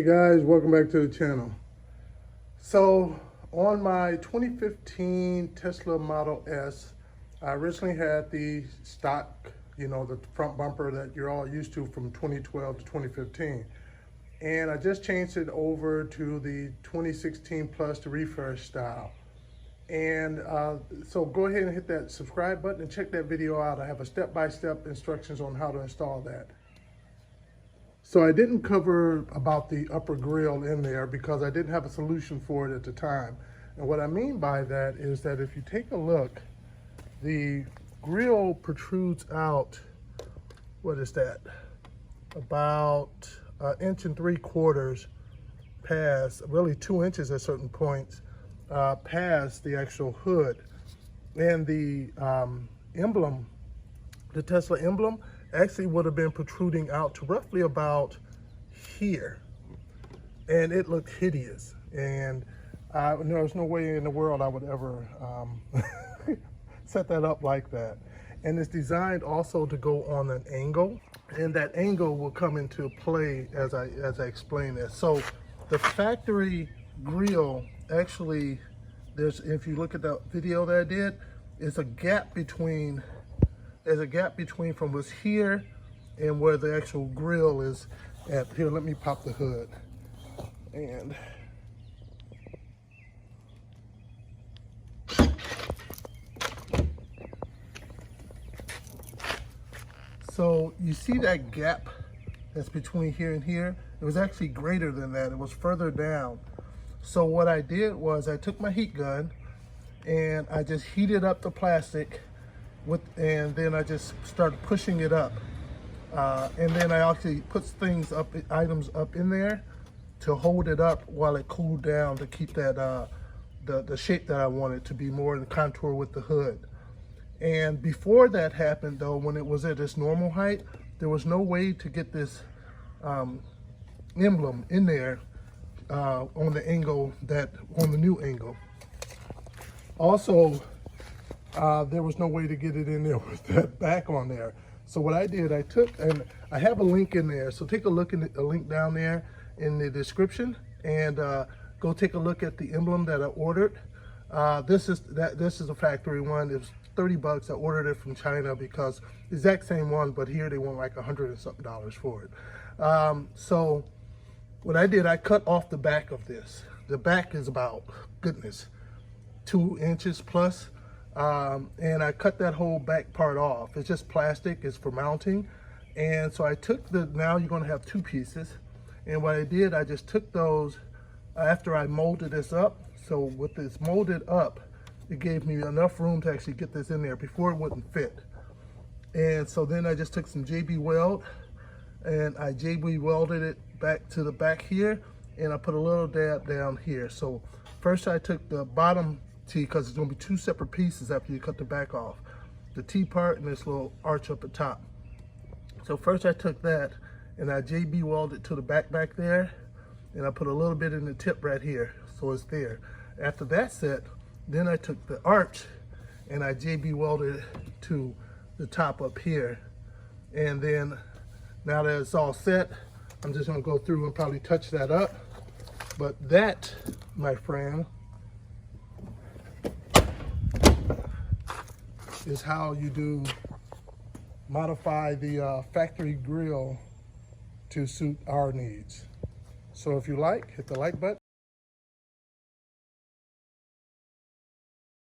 guys, welcome back to the channel. So on my 2015 Tesla Model S, I originally had the stock, the front bumper that you're all used to from 2012 to 2015. And I just changed it over to the 2016 Plus, the refresh style. And so go ahead and hit that subscribe button and check that video out. I have a step-by-step instructions on how to install that. So I didn't cover about the upper grille in there because I didn't have a solution for it at the time. And what I mean by that is that if you take a look, the grille protrudes out, what is that? About 1.75 inches past, really 2 inches at certain points, past the actual hood. And the emblem, the Tesla emblem, actually would have been protruding out to roughly about here. And it looked hideous. And there was no way in the world I would ever set that up like that. And it's designed also to go on an angle. And that angle will come into play as I explain this. So the factory grille, actually, if you look at the video that I did, there's a gap between from what's here and where the actual grille is at. Here, let me pop the hood. And so you see that gap that's between here and here? It was actually greater than that. It was further down. So what I did was I took my heat gun and I just heated up the plastic and then I just started pushing it up. And then I actually put items up in there to hold it up while it cooled down to keep that the shape that I wanted to be more in contour with the hood. And before that happened though, when it was at its normal height, there was no way to get this emblem in there on the angle on the new angle. Also, there was no way to get it in there with that back on there. So what I did, and I have a link in there. So take a look in the link down there in the description, and go take a look at the emblem that I ordered. This is a factory one. It was 30 bucks. I ordered it from China because the exact same one, but here they want like $100 and something for it. So what I did, I cut off the back of this. The back is about, goodness, 2 inches plus. And I cut that whole back part off. It's just plastic, it's for mounting. And so I took now you're gonna have two pieces. And what I did, I just took those after I molded this up. So with this molded up, it gave me enough room to actually get this in there. Before it wouldn't fit. And so then I just took some JB Weld and I JB welded it back to the back here, and I put a little dab down here. So first I took the bottom T, because it's going to be two separate pieces after you cut the back off. The T part and this little arch up at top. So first I took that and I JB welded to the back there, and I put a little bit in the tip right here, so it's there. After that's set, then I took the arch and I JB welded it to the top up here. And then now that it's all set, I'm just going to go through and probably touch that up. But that, my friend, is how you modify the factory grille to suit our needs. So if you like, hit the like button.